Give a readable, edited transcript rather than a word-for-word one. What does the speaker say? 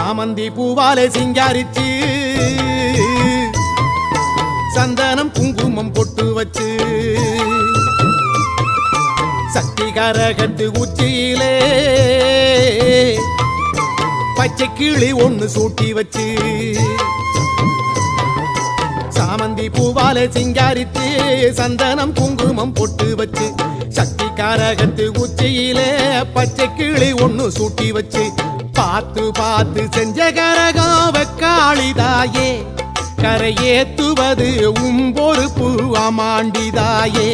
சாமந்தி பூவாலே சிங்காரிச்சு சந்தனம் குங்குமம் பொட்டு வச்சு சக்தி கரகத்து உச்சியிலே பச்சை கிளி ஒண்ணு சூட்டி வச்சு சாமந்தி பூவாலே சிங்காரித்து சந்தனம் குங்குமம் பொட்டு வச்சு சக்தி கரகத்து உச்சியிலே பச்சை கிளி ஒண்ணு சூட்டி வச்சு பார்த்து பார்த்து செஞ்ச கரகம் வெக்காளிதாயே கரையேத்துவது உம்பொறுப்பு அமாண்டிதாயே